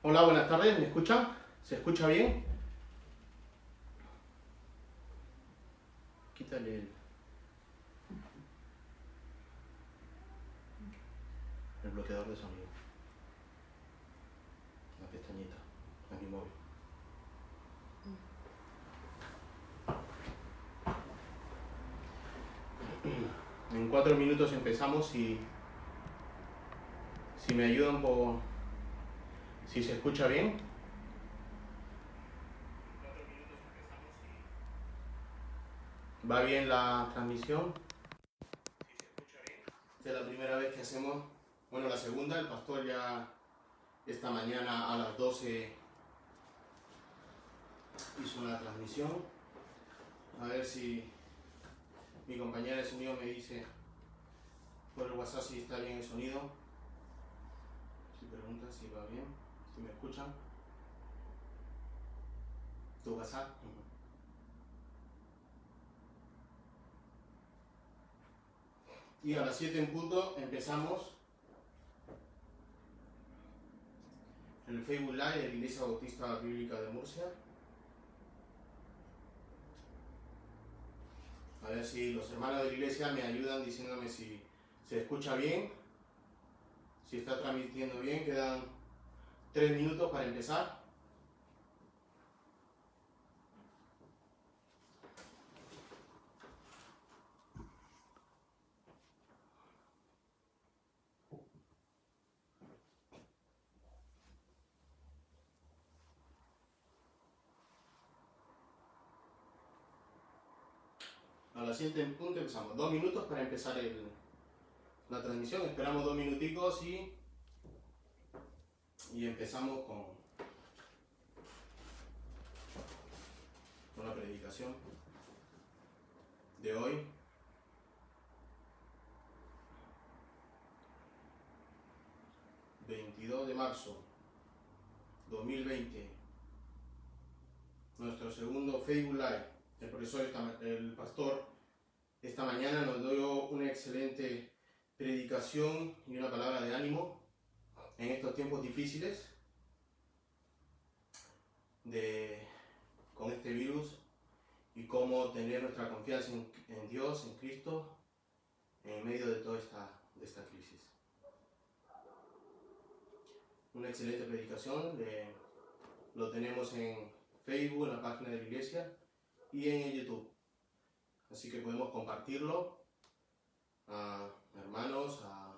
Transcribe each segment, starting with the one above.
Hola, buenas tardes, ¿me escuchan? ¿Se escucha bien? Quítale el bloqueador de sonido, la pestañita, a mi móvil. En 4 minutos empezamos y si me ayudan por... si se escucha bien. ¿Va bien la transmisión? ¿Sí se escucha bien? Esta es la primera vez que hacemos, bueno, la segunda, el pastor ya esta mañana a las 12 hizo una transmisión. A ver si mi compañera de sonido me dice por el WhatsApp si está bien el sonido. Si pregunta si va bien, si me escuchan. ¿Tu WhatsApp? Y a las 7 en punto empezamos el Facebook Live de la Iglesia Bautista Bíblica de Murcia. A ver si los hermanos de la iglesia me ayudan diciéndome si se escucha bien, si está transmitiendo bien. Quedan 3 minutos para empezar. A las 7 en punto empezamos. 2 minutos para empezar la transmisión. Esperamos 2 minuticos y empezamos con la predicación de hoy. ...22 de marzo 2020... nuestro segundo Facebook Live. El pastor esta mañana nos dio una excelente predicación y una palabra de ánimo en estos tiempos difíciles con este virus, y cómo tener nuestra confianza en Dios, en Cristo, en medio de toda esta crisis. Una excelente predicación, lo tenemos en Facebook, en la página de la iglesia y en YouTube. Así que podemos compartirlo a hermanos, a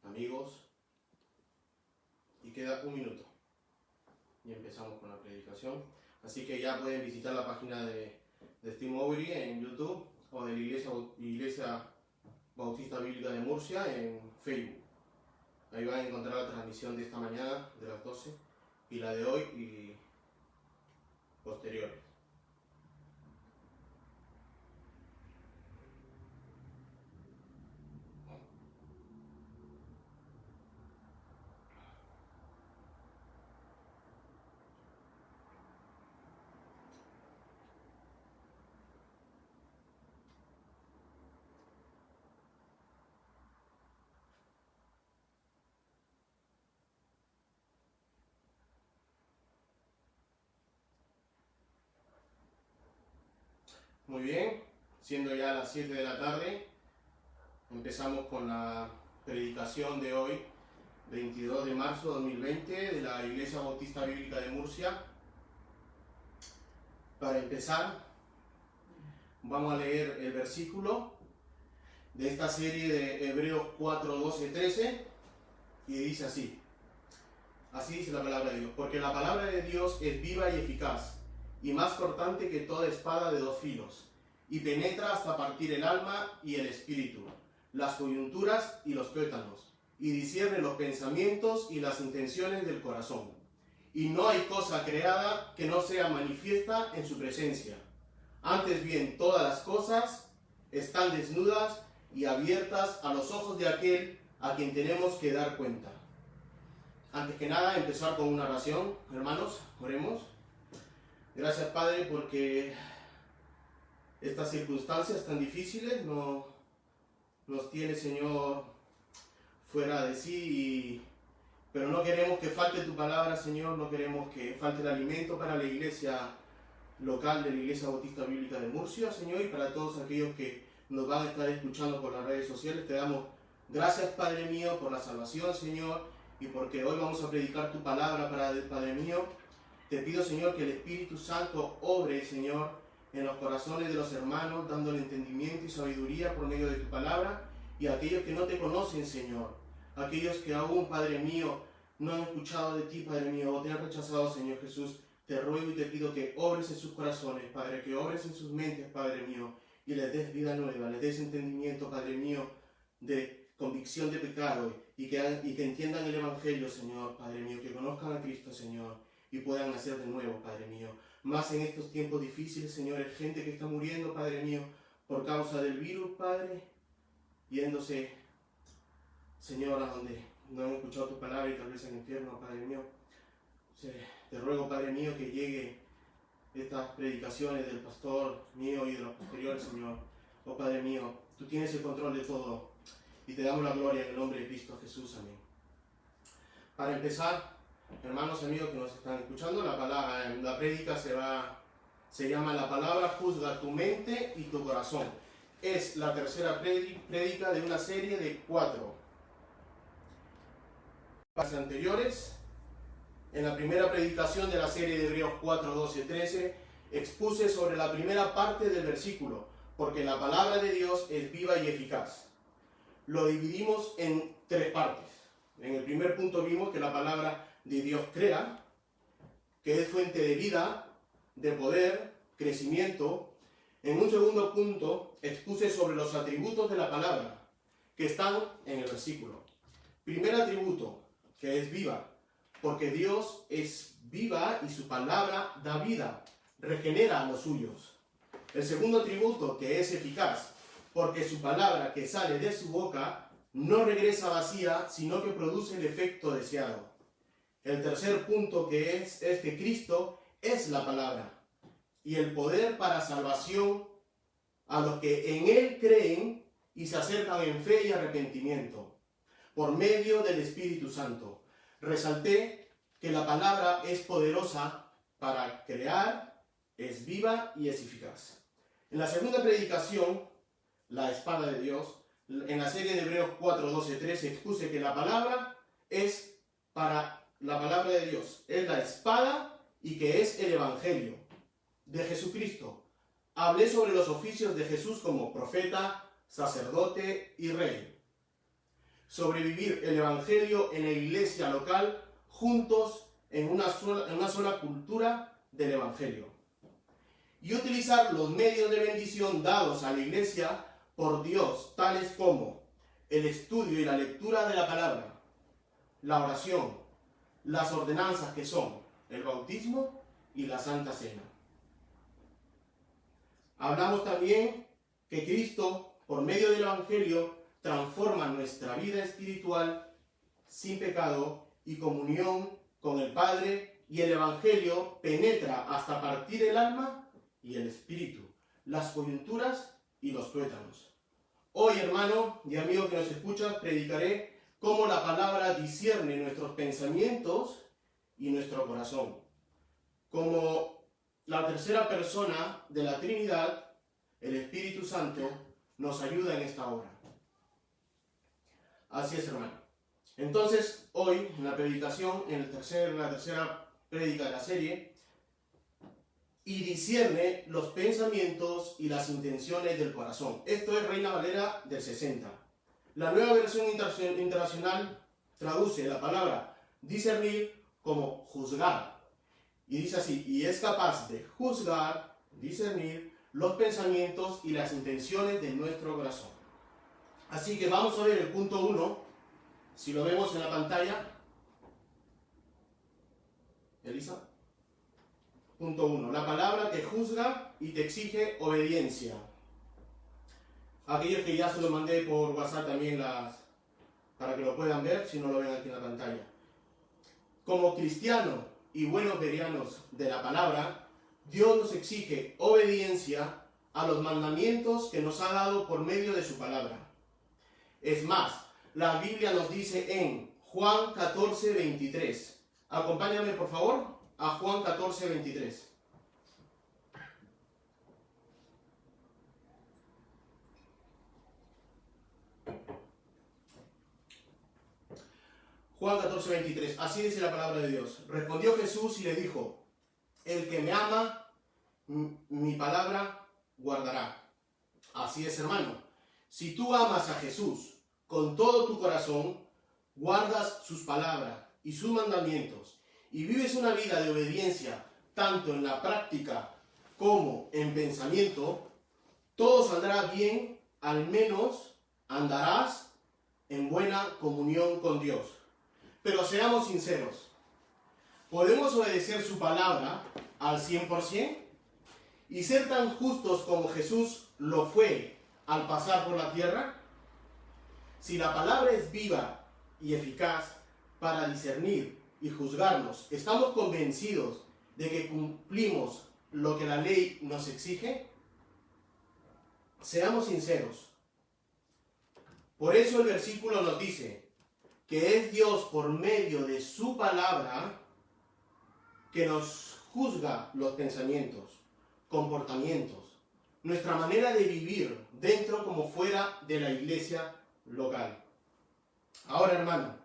amigos. Y queda 1 minuto y empezamos con la predicación. Así que ya pueden visitar la página de Steve Mowbray en YouTube, o de la Iglesia Bautista Bíblica de Murcia en Facebook. Ahí van a encontrar la transmisión de esta mañana de las 12 y la de hoy y posteriores. Muy bien, siendo ya las 7 de la tarde, empezamos con la predicación de hoy, 22 de marzo de 2020, de la Iglesia Bautista Bíblica de Murcia. Para empezar, vamos a leer el versículo de esta serie de Hebreos 4, 12, 13, y dice así. Así dice la palabra de Dios: porque la palabra de Dios es viva y eficaz, y más cortante que toda espada de 2 filos, y penetra hasta partir el alma y el espíritu, las coyunturas y los tuétanos, y discierne los pensamientos y las intenciones del corazón. Y no hay cosa creada que no sea manifiesta en su presencia. Antes bien, todas las cosas están desnudas y abiertas a los ojos de aquel a quien tenemos que dar cuenta. Antes que nada, empezar con una oración. Hermanos, oremos. Gracias, Padre, porque estas circunstancias tan difíciles nos tiene, Señor, fuera de sí, pero no queremos que falte tu palabra, Señor, no queremos que falte el alimento para la iglesia local de la Iglesia Bautista Bíblica de Murcia, Señor, y para todos aquellos que nos van a estar escuchando por las redes sociales. Te damos gracias, Padre mío, por la salvación, Señor, y porque hoy vamos a predicar tu palabra, Padre mío. Te pido, Señor, que el Espíritu Santo obre, Señor, en los corazones de los hermanos, dándole entendimiento y sabiduría por medio de tu palabra, y a aquellos que no te conocen, Señor, aquellos que aún, Padre mío, no han escuchado de ti, Padre mío, o te han rechazado, Señor Jesús. Te ruego y te pido que obres en sus corazones, Padre, que obres en sus mentes, Padre mío, y les des vida nueva, les des entendimiento, Padre mío, de convicción de pecado, y que entiendan el Evangelio, Señor, Padre mío, que conozcan a Cristo, Señor, y puedan nacer de nuevo, Padre mío. Más en estos tiempos difíciles, Señor, hay gente que está muriendo, Padre mío, por causa del virus, Padre, yéndose, Señor, a donde no han escuchado tu palabra y tal vez al infierno, Padre mío. Te ruego, Padre mío, que llegue estas predicaciones del pastor mío y de los posteriores, Señor. Oh Padre mío, tú tienes el control de todo y te damos la gloria en el nombre de Cristo Jesús. Amén. Para empezar, hermanos amigos que nos están escuchando, la prédica se llama La palabra juzga tu mente y tu corazón. Es la tercera prédica de una serie de 4. Las anteriores, en la primera predicación de la serie de Hebreos 4, 12, 13, expuse sobre la primera parte del versículo, porque la palabra de Dios es viva y eficaz. Lo dividimos en 3 partes. En el primer punto vimos que la palabra de Dios crea, que es fuente de vida, de poder, crecimiento. En un segundo punto expuse sobre los atributos de la palabra, que están en el versículo. Primer atributo, que es viva, porque Dios es viva y su palabra da vida, regenera a los suyos. El segundo atributo, que es eficaz, porque su palabra que sale de su boca no regresa vacía, sino que produce el efecto deseado. El tercer punto, que es que Cristo es la palabra y el poder para salvación a los que en Él creen y se acercan en fe y arrepentimiento, por medio del Espíritu Santo. Resalté que la palabra es poderosa para crear, es viva y es eficaz. En la segunda predicación, la espada de Dios, en la serie de Hebreos 4, 12, 13, expuse que la palabra es para la palabra de Dios, es la espada y que es el Evangelio de Jesucristo. Hablé sobre los oficios de Jesús como profeta, sacerdote y rey. Sobre vivir el Evangelio en la iglesia local, juntos en una sola cultura del Evangelio. Y utilizar los medios de bendición dados a la iglesia por Dios, tales como el estudio y la lectura de la palabra, la oración, las ordenanzas que son el bautismo y la Santa Cena. Hablamos también que Cristo, por medio del Evangelio, transforma nuestra vida espiritual sin pecado y comunión con el Padre, y el Evangelio penetra hasta partir el alma y el espíritu, las coyunturas y los tuétanos. Hoy, hermano y amigo que nos escuchas, predicaré cómo la palabra discierne nuestros pensamientos y nuestro corazón. Como la tercera persona de la Trinidad, el Espíritu Santo, nos ayuda en esta obra. Así es, hermano. Entonces, hoy, en la predicación, en la tercera prédica de la serie, y discierne los pensamientos y las intenciones del corazón. Esto es Reina Valera del 60. La nueva versión internacional traduce la palabra discernir como juzgar. Y dice así, y es capaz de juzgar, discernir los pensamientos y las intenciones de nuestro corazón. Así que vamos a ver el punto 1, si lo vemos en la pantalla. Elisa. Punto 1. La palabra te juzga y te exige obediencia. Aquellos que ya se lo mandé por WhatsApp también para que lo puedan ver si no lo ven aquí en la pantalla. Como cristianos y buenos verianos de la palabra, Dios nos exige obediencia a los mandamientos que nos ha dado por medio de su palabra. Es más, la Biblia nos dice en Juan 14, 23. Acompáñame por favor a Juan 14, 23. Juan 14, 23. Así dice la palabra de Dios. Respondió Jesús y le dijo: el que me ama, mi palabra guardará. Así es, hermano. Si tú amas a Jesús con todo tu corazón, guardas sus palabras y sus mandamientos, y vives una vida de obediencia, tanto en la práctica como en pensamiento, todo saldrá bien, al menos andarás en buena comunión con Dios. Pero seamos sinceros, ¿podemos obedecer su palabra al 100% y ser tan justos como Jesús lo fue al pasar por la tierra? Si la palabra es viva y eficaz para discernir y juzgarnos, ¿estamos convencidos de que cumplimos lo que la ley nos exige? Seamos sinceros. Por eso el versículo nos dice que es Dios por medio de su palabra que nos juzga los pensamientos, comportamientos, nuestra manera de vivir dentro como fuera de la iglesia local. Ahora, hermano,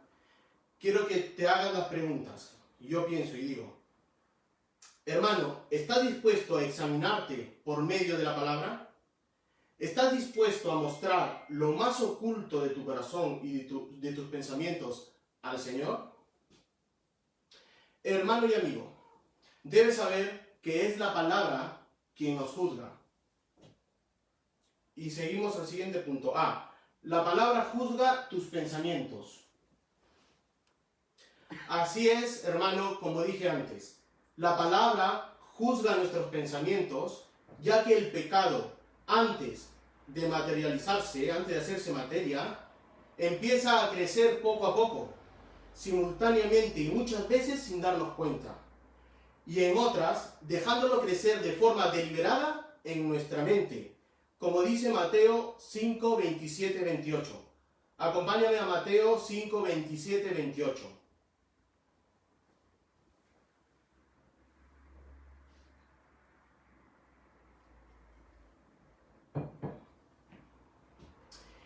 quiero que te hagas las preguntas. Yo pienso y digo, hermano, ¿estás dispuesto a examinarte por medio de la palabra? ¿Estás dispuesto a mostrar lo más oculto de tu corazón y de tus pensamientos al Señor? Hermano y amigo, debes saber que es la palabra quien nos juzga. Y seguimos al siguiente punto. La palabra juzga tus pensamientos. Así es, hermano, como dije antes. La palabra juzga nuestros pensamientos, ya que el pecado, antes de materializarse, antes de hacerse materia, empieza a crecer poco a poco, simultáneamente y muchas veces sin darnos cuenta. Y en otras, dejándolo crecer de forma deliberada en nuestra mente, como dice Mateo 5, 27, 28. Acompáñame a Mateo 5, 27, 28.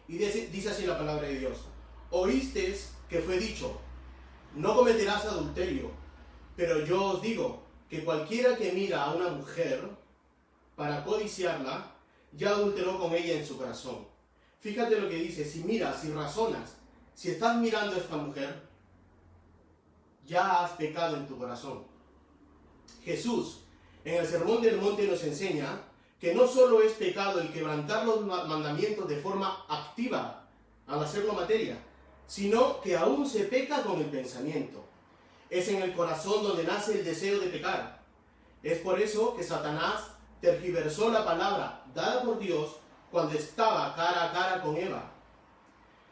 Y dice así la palabra de Dios: oísteis que fue dicho, no cometerás adulterio, pero yo os digo que cualquiera que mira a una mujer para codiciarla, ya adulteró con ella en su corazón. Fíjate lo que dice: si miras, si razonas, si estás mirando a esta mujer, ya has pecado en tu corazón. Jesús, en el Sermón del Monte, nos enseña que no solo es pecado el quebrantar los mandamientos de forma activa al hacerlo materia, sino que aún se peca con el pensamiento. Es en el corazón donde nace el deseo de pecar. Es por eso que Satanás tergiversó la palabra dada por Dios cuando estaba cara a cara con Eva.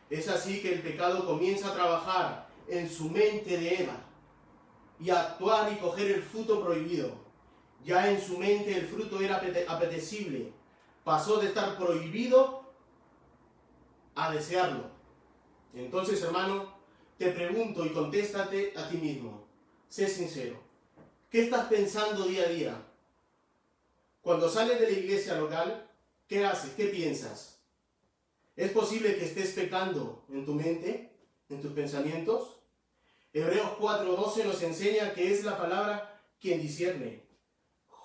Es así que el pecado comienza a trabajar en su mente de Eva y a actuar y coger el fruto prohibido. Ya en su mente el fruto era apetecible. Pasó de estar prohibido a desearlo. Entonces, hermano, te pregunto y contéstate a ti mismo. Sé sincero. ¿Qué estás pensando día a día? Cuando sales de la iglesia local, ¿qué haces? ¿Qué piensas? ¿Es posible que estés pecando en tu mente, en tus pensamientos? Hebreos 4:12 nos enseña que es la palabra quien discierne.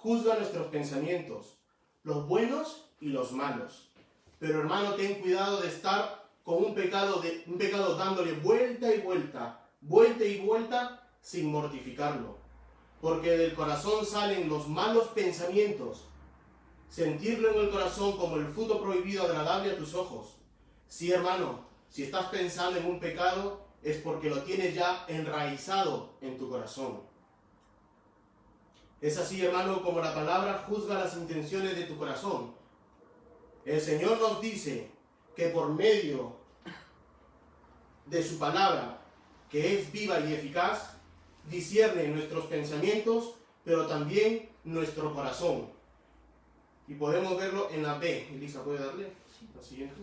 Juzga nuestros pensamientos, los buenos y los malos. Pero, hermano, ten cuidado de estar con un pecado dándole vuelta y vuelta, sin mortificarlo. Porque del corazón salen los malos pensamientos. Sentirlo en el corazón como el fruto prohibido agradable a tus ojos. Sí, hermano, si estás pensando en un pecado, es porque lo tienes ya enraizado en tu corazón. Es así, hermano, como la palabra juzga las intenciones de tu corazón. El Señor nos dice que por medio de su palabra, que es viva y eficaz, discierne nuestros pensamientos, pero también nuestro corazón. Y podemos verlo en la B. Elisa, ¿puede darle? Sí, la siguiente.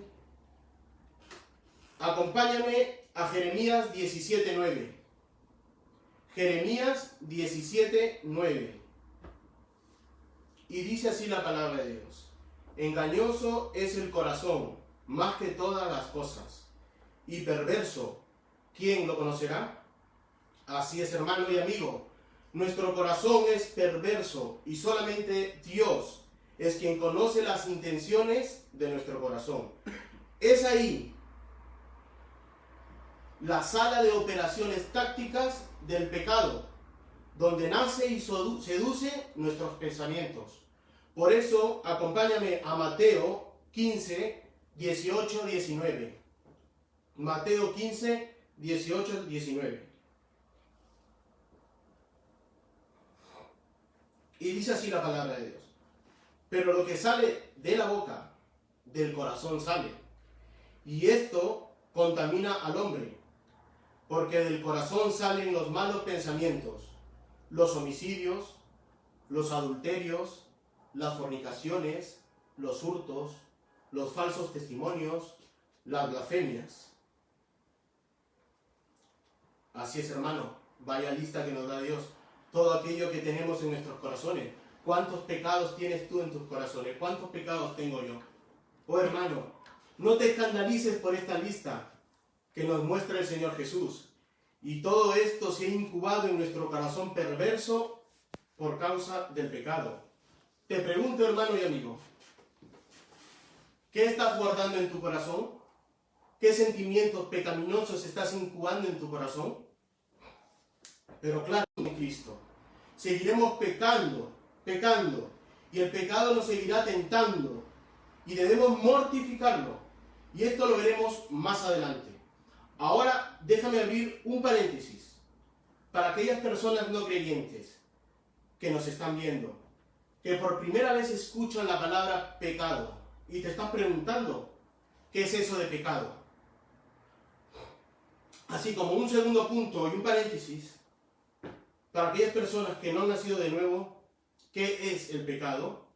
Acompáñame a Jeremías 17:9. Jeremías 17:9. Y dice así la palabra de Dios. Engañoso es el corazón, más que todas las cosas, y perverso, ¿quién lo conocerá? Así es, hermano y amigo, nuestro corazón es perverso, y solamente Dios es quien conoce las intenciones de nuestro corazón. Es ahí la sala de operaciones tácticas del pecado, donde nace y seduce nuestros pensamientos. Por eso, acompáñame a Mateo 15, 18, 19. Mateo 15, 18, 19. Y dice así la palabra de Dios. Pero lo que sale de la boca, del corazón sale. Y esto contamina al hombre, porque del corazón salen los malos pensamientos, los homicidios, los adulterios, las fornicaciones, los hurtos, los falsos testimonios, las blasfemias. Así es, hermano, vaya lista que nos da Dios. Todo aquello que tenemos en nuestros corazones. ¿Cuántos pecados tienes tú en tus corazones? ¿Cuántos pecados tengo yo? Oh, hermano, no te escandalices por esta lista que nos muestra el Señor Jesús. Y todo esto se ha incubado en nuestro corazón perverso por causa del pecado. Te pregunto, hermano y amigo, ¿qué estás guardando en tu corazón? ¿Qué sentimientos pecaminosos estás incubando en tu corazón? Pero claro, en Cristo, seguiremos pecando, y el pecado nos seguirá tentando, y debemos mortificarlo. Y esto lo veremos más adelante. Ahora, déjame abrir un paréntesis para aquellas personas no creyentes que nos están viendo, que por primera vez escuchan la palabra pecado y te estás preguntando, ¿qué es eso de pecado? Así como un segundo punto y un paréntesis, para aquellas personas que no han nacido de nuevo, ¿qué es el pecado?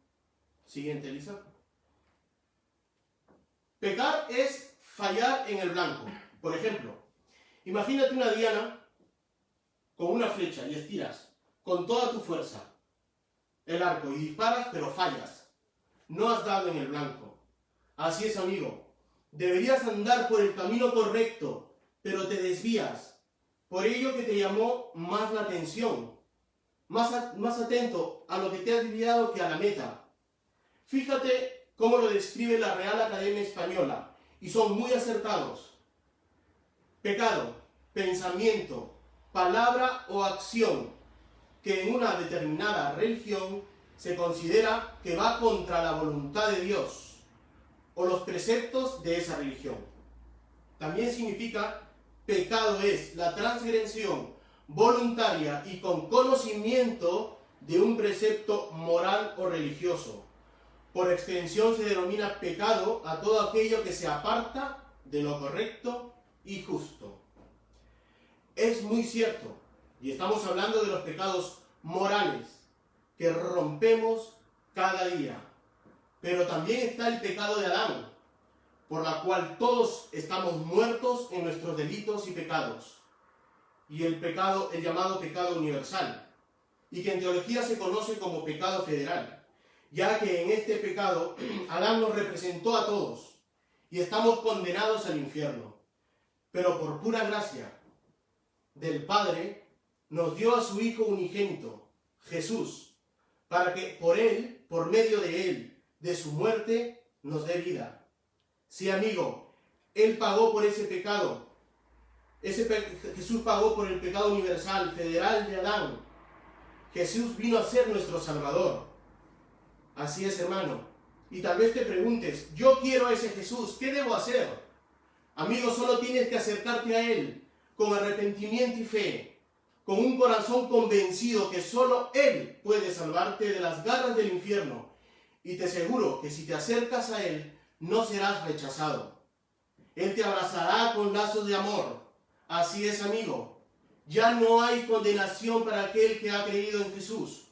Siguiente, Elisa. Pecar es fallar en el blanco. Por ejemplo, imagínate una diana con una flecha y estiras con toda tu fuerza el arco y disparas, pero fallas. No has dado en el blanco. Así es, amigo. Deberías andar por el camino correcto, pero te desvías. Por ello que te llamó más la atención. Más atento a lo que te has desviado que a la meta. Fíjate cómo lo describe la Real Academia Española, y son muy acertados. Pecado, pensamiento, palabra o acción que en una determinada religión se considera que va contra la voluntad de Dios o los preceptos de esa religión. También significa pecado es la transgresión voluntaria y con conocimiento de un precepto moral o religioso. Por extensión se denomina pecado a todo aquello que se aparta de lo correcto y justo. Es muy cierto, y estamos hablando de los pecados morales que rompemos cada día. Pero también está el pecado de Adán, por la cual todos estamos muertos en nuestros delitos y pecados. Y el llamado pecado universal, y que en teología se conoce como pecado federal, ya que en este pecado Adán nos representó a todos, y estamos condenados al infierno. Pero por pura gracia del Padre, nos dio a su Hijo unigénito, Jesús, para que por Él, por medio de Él, de su muerte, nos dé vida. Sí, amigo, Él pagó por ese pecado. Jesús pagó por el pecado universal, federal de Adán. Jesús vino a ser nuestro Salvador. Así es, hermano. Y tal vez te preguntes, yo quiero a ese Jesús, ¿qué debo hacer? Amigo, solo tienes que acercarte a Él con arrepentimiento y fe, con un corazón convencido que solo Él puede salvarte de las garras del infierno. Y te aseguro que si te acercas a Él, no serás rechazado. Él te abrazará con lazos de amor. Así es, amigo. Ya no hay condenación para aquel que ha creído en Jesús.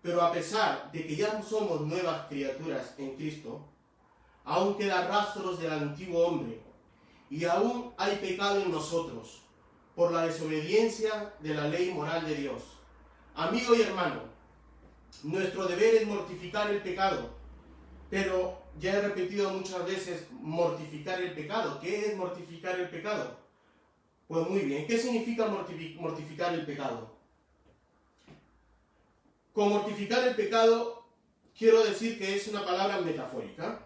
Pero a pesar de que ya somos nuevas criaturas en Cristo, aún quedan rastros del antiguo hombre y aún hay pecado en nosotros por la desobediencia de la ley moral de Dios. Amigo y hermano, nuestro deber es mortificar el pecado, pero ya he repetido muchas veces mortificar el pecado. ¿Qué es mortificar el pecado? Pues muy bien, ¿qué significa mortificar el pecado? Con mortificar el pecado quiero decir que es una palabra metafórica,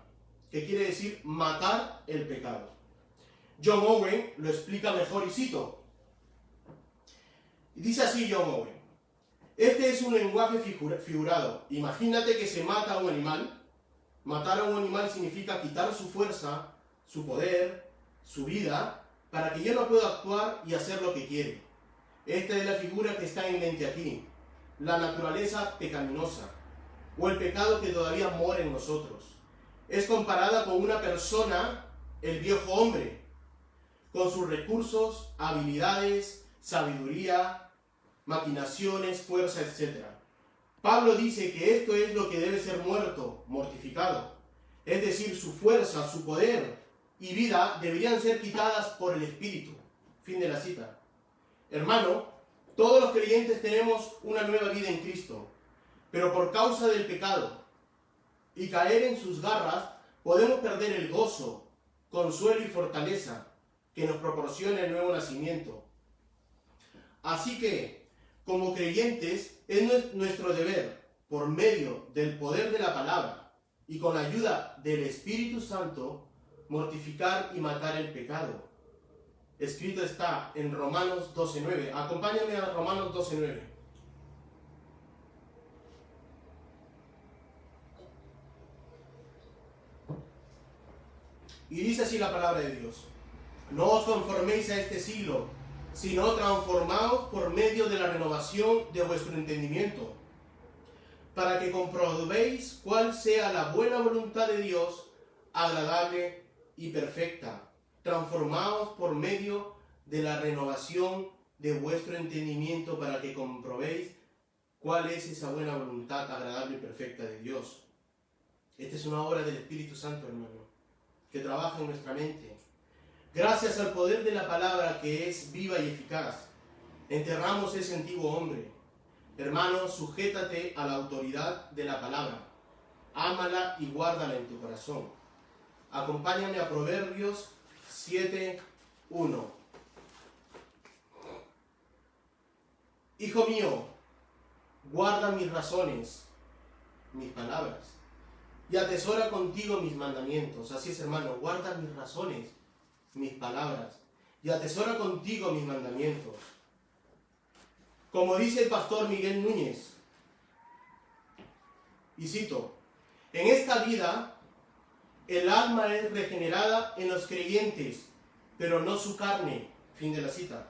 que quiere decir matar el pecado. John Owen lo explica mejor y cito. Dice así John Owen: este es un lenguaje figurado. Imagínate que se mata a un animal. Matar a un animal significa quitar su fuerza, su poder, su vida, para que ya no pueda actuar y hacer lo que quiere. Esta es la figura que está en mente aquí. La naturaleza pecaminosa, o el pecado que todavía mora en nosotros. Es comparada con una persona, el viejo hombre, con sus recursos, habilidades, sabiduría, maquinaciones, fuerza, etc. Pablo dice que esto es lo que debe ser muerto, mortificado. Es decir, su fuerza, su poder y vida deberían ser quitadas por el Espíritu. Fin de la cita. Hermano, todos los creyentes tenemos una nueva vida en Cristo, pero por causa del pecado y caer en sus garras, podemos perder el gozo, consuelo y fortaleza que nos proporciona el nuevo nacimiento. Así que, como creyentes, es nuestro deber, por medio del poder de la palabra y con la ayuda del Espíritu Santo, mortificar y matar el pecado. Escrito está en Romanos 12:9. Acompáñame a Romanos 12:9. Y dice así la palabra de Dios: no os conforméis a este siglo, sino transformaos por medio de la renovación de vuestro entendimiento, para que comprobéis cuál sea la buena voluntad de Dios, agradable y perfecta. Transformaos por medio de la renovación de vuestro entendimiento, para que comprobéis cuál es esa buena voluntad, agradable y perfecta de Dios. Esta es una obra del Espíritu Santo, hermano, que trabaja en nuestra mente. Gracias al poder de la palabra, que es viva y eficaz, enterramos ese antiguo hombre. Hermano, sujétate a la autoridad de la palabra. Ámala y guárdala en tu corazón. Acompáñame a Proverbios 7:1. Hijo mío, guarda mis razones, mis palabras, y atesora contigo mis mandamientos. Así es, hermano, guarda mis razones, mis palabras, y atesora contigo mis mandamientos. Como dice el pastor Miguel Núñez, y cito: en esta vida el alma es regenerada en los creyentes, pero no su carne. Fin de la cita.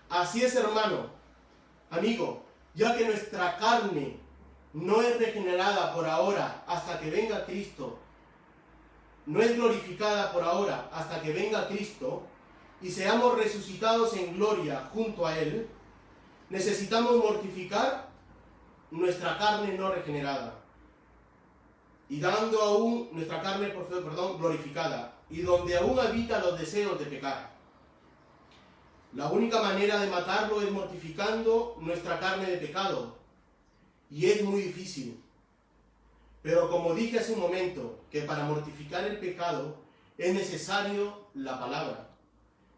Así es, hermano, amigo, ya que nuestra carne no es regenerada por ahora hasta que venga Cristo, no es glorificada por ahora hasta que venga Cristo y seamos resucitados en gloria junto a Él, necesitamos mortificar nuestra carne no regenerada y dando aún nuestra carne glorificada, y donde aún habitan los deseos de pecar. La única manera de matarlo es mortificando nuestra carne de pecado, y es muy difícil. Pero como dije hace un momento, que para mortificar el pecado es necesario la palabra.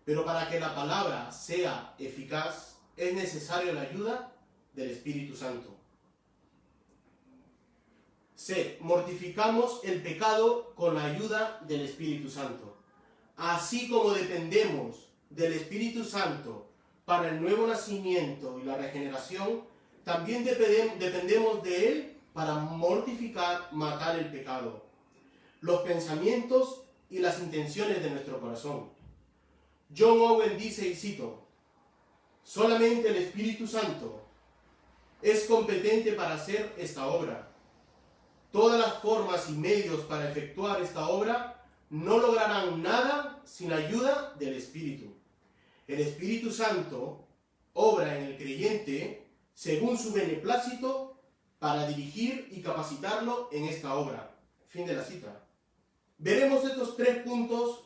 Pero para que la palabra sea eficaz, es necesario la ayuda del Espíritu Santo. C. Mortificamos el pecado con la ayuda del Espíritu Santo. Así como dependemos del Espíritu Santo para el nuevo nacimiento y la regeneración, también dependemos de Él para mortificar, matar el pecado, los pensamientos y las intenciones de nuestro corazón. John Owen dice, y cito: solamente el Espíritu Santo es competente para hacer esta obra. Todas las formas y medios para efectuar esta obra no lograrán nada sin ayuda del Espíritu. El Espíritu Santo obra en el creyente según su beneplácito para dirigir y capacitarlo en esta obra. Fin de la cita. Veremos estos 3 puntos,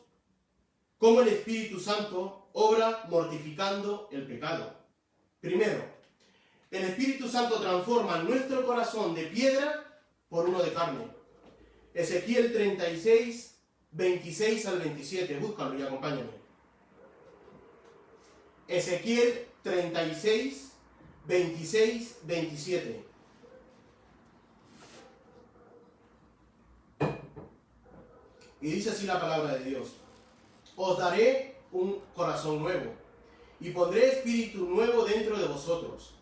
cómo el Espíritu Santo obra mortificando el pecado. Primero, el Espíritu Santo transforma nuestro corazón de piedra por uno de carne. Ezequiel 36, 26 al 27. Búscalo y acompáñame. Ezequiel 36, 26, 27. Y dice así la palabra de Dios. Os daré un corazón nuevo, y pondré espíritu nuevo dentro de vosotros,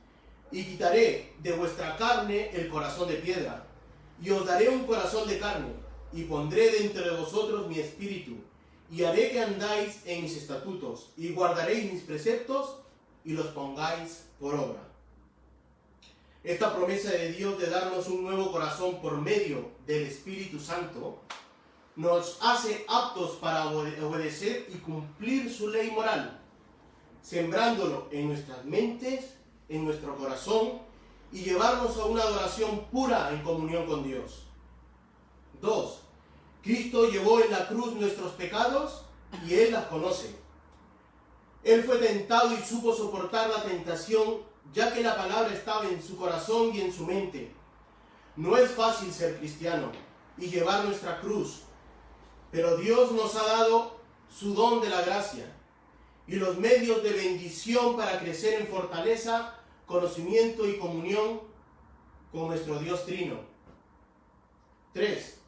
y quitaré de vuestra carne el corazón de piedra, y os daré un corazón de carne, y pondré dentro de vosotros mi espíritu, y haré que andáis en mis estatutos, y guardaréis mis preceptos, y los pongáis por obra. Esta promesa de Dios de darnos un nuevo corazón por medio del Espíritu Santo nos hace aptos para obedecer y cumplir su ley moral, sembrándolo en nuestras mentes, en nuestro corazón, y llevarnos a una adoración pura en comunión con Dios. 2. Cristo llevó en la cruz nuestros pecados y Él las conoce. Él fue tentado y supo soportar la tentación, ya que la palabra estaba en su corazón y en su mente. No es fácil ser cristiano y llevar nuestra cruz, pero Dios nos ha dado su don de la gracia y los medios de bendición para crecer en fortaleza, conocimiento y comunión con nuestro Dios Trino. 3.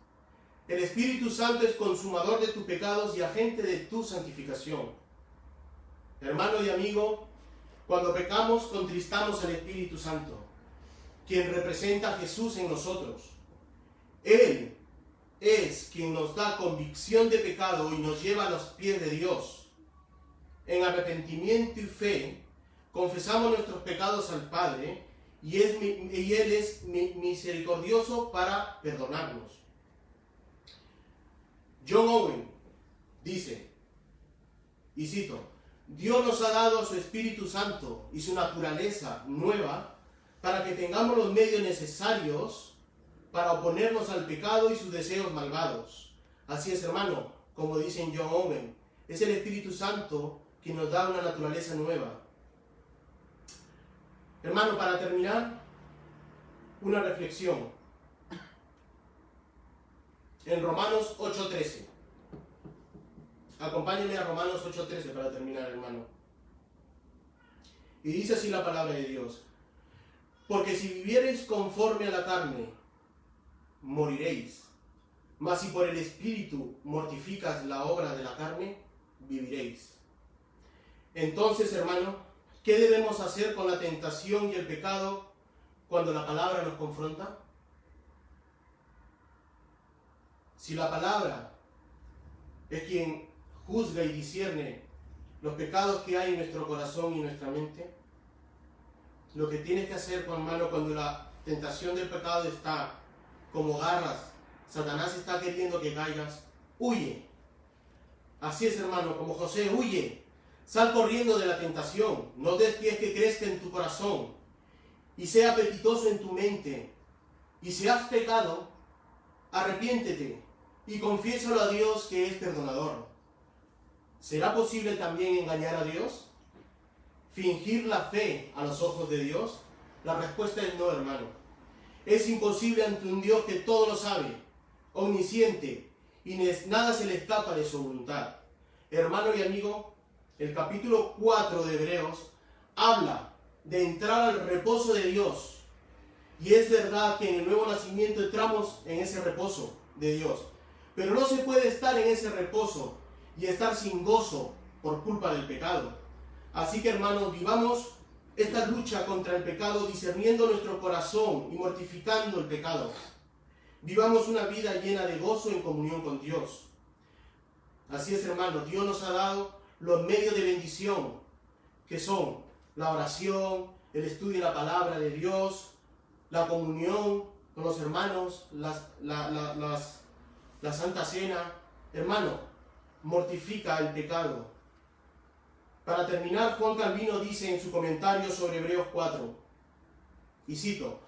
El Espíritu Santo es consumador de tus pecados y agente de tu santificación. Hermano y amigo, cuando pecamos contristamos al Espíritu Santo, quien representa a Jesús en nosotros. Él es quien nos da convicción de pecado y nos lleva a los pies de Dios. En arrepentimiento y fe, confesamos nuestros pecados al Padre y Él es misericordioso para perdonarnos. John Owen dice, y cito, Dios nos ha dado a su Espíritu Santo y su naturaleza nueva para que tengamos los medios necesarios para oponernos al pecado y sus deseos malvados. Así es, hermano, como dicen John Owen, es el Espíritu Santo quien nos da una naturaleza nueva. Hermano, para terminar, una reflexión. En Romanos 8:13. Acompáñenme a Romanos 8:13 para terminar, hermano. Y dice así la palabra de Dios. Porque si viviereis conforme a la carne, moriréis. Mas si por el Espíritu mortificas la obra de la carne, viviréis. Entonces, hermano, ¿qué debemos hacer con la tentación y el pecado cuando la palabra nos confronta? Si la palabra es quien juzga y discierne los pecados que hay en nuestro corazón y nuestra mente, lo que tienes que hacer, hermano, cuando la tentación del pecado está como garras, Satanás está queriendo que caigas, huye. Así es, hermano, como José, huye. Sal corriendo de la tentación, no des pies que crezca en tu corazón y sea apetitoso en tu mente. Y si has pecado, arrepiéntete y confiésalo a Dios, que es perdonador. ¿Será posible también engañar a Dios? ¿Fingir la fe a los ojos de Dios? La respuesta es no, hermano. Es imposible ante un Dios que todo lo sabe, omnisciente, y nada se le escapa de su voluntad. Hermano y amigo, el capítulo 4 de Hebreos habla de entrar al reposo de Dios. Y es verdad que en el nuevo nacimiento entramos en ese reposo de Dios. Pero no se puede estar en ese reposo y estar sin gozo por culpa del pecado. Así que, hermanos, vivamos esta lucha contra el pecado discerniendo nuestro corazón y mortificando el pecado. Vivamos una vida llena de gozo en comunión con Dios. Así es, hermanos, Dios nos ha dado los medios de bendición, que son la oración, el estudio de la palabra de Dios, la comunión con los hermanos, la Santa Cena, Hermano, mortifica el pecado. Para terminar, Juan Calvino dice en su comentario sobre Hebreos 4, y cito: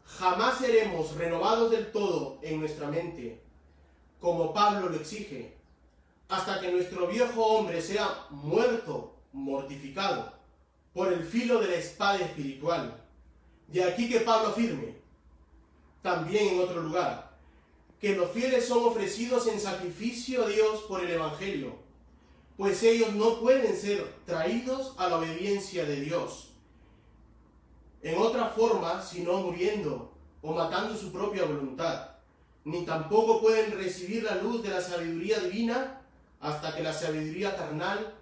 jamás seremos renovados del todo en nuestra mente, como Pablo lo exige, hasta que nuestro viejo hombre sea muerto, mortificado, por el filo de la espada espiritual. De aquí que Pablo afirme, también en otro lugar, que los fieles son ofrecidos en sacrificio a Dios por el Evangelio, pues ellos no pueden ser traídos a la obediencia de Dios en otra forma, sino muriendo o matando su propia voluntad, ni tampoco pueden recibir la luz de la sabiduría divina hasta que la sabiduría carnal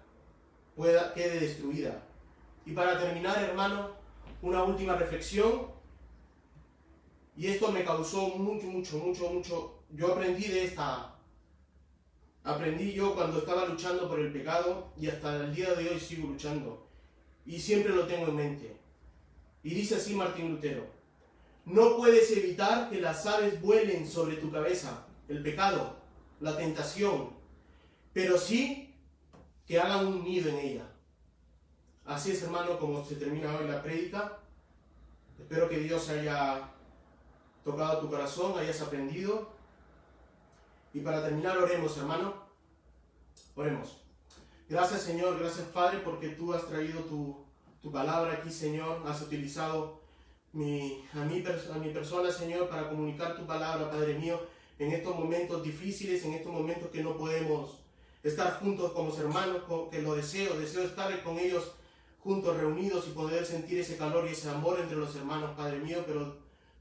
quede destruida. Y para terminar, hermano, una última reflexión, y esto me causó mucho. Yo aprendí yo cuando estaba luchando por el pecado, y hasta el día de hoy sigo luchando, y siempre lo tengo en mente. Y dice así Martín Lutero: no puedes evitar que las aves vuelen sobre tu cabeza, el pecado, la tentación, pero sí que hagan un nido en ella. Así es, hermano, como se termina hoy la prédica. Espero que Dios haya tocado tu corazón, hayas aprendido. Y para terminar, oremos, hermano. Oremos. Gracias, Señor, gracias, Padre, porque tú has traído tu palabra aquí, Señor. Has utilizado a mi persona, Señor, para comunicar tu palabra, Padre mío, en estos momentos difíciles, en estos momentos que no podemos estar juntos como hermanos, que lo deseo estar con ellos juntos, reunidos, y poder sentir ese calor y ese amor entre los hermanos, Padre mío, pero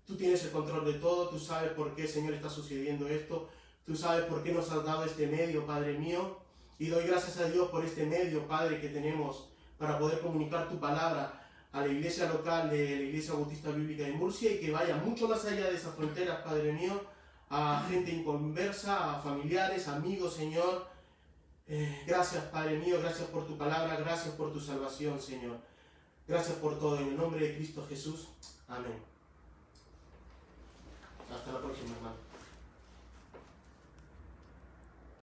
tú tienes el control de todo, tú sabes por qué, Señor, está sucediendo esto, tú sabes por qué nos has dado este medio, Padre mío, y doy gracias a Dios por este medio, Padre, que tenemos para poder comunicar tu palabra a la iglesia local de la Iglesia Bautista Bíblica de Murcia, y que vaya mucho más allá de esas fronteras, Padre mío, a gente inconversa, a familiares, amigos, Señor. Gracias, Padre mío, gracias por tu palabra, gracias por tu salvación, Señor. Gracias por todo, en el nombre de Cristo Jesús. Amén. Hasta la próxima, hermano.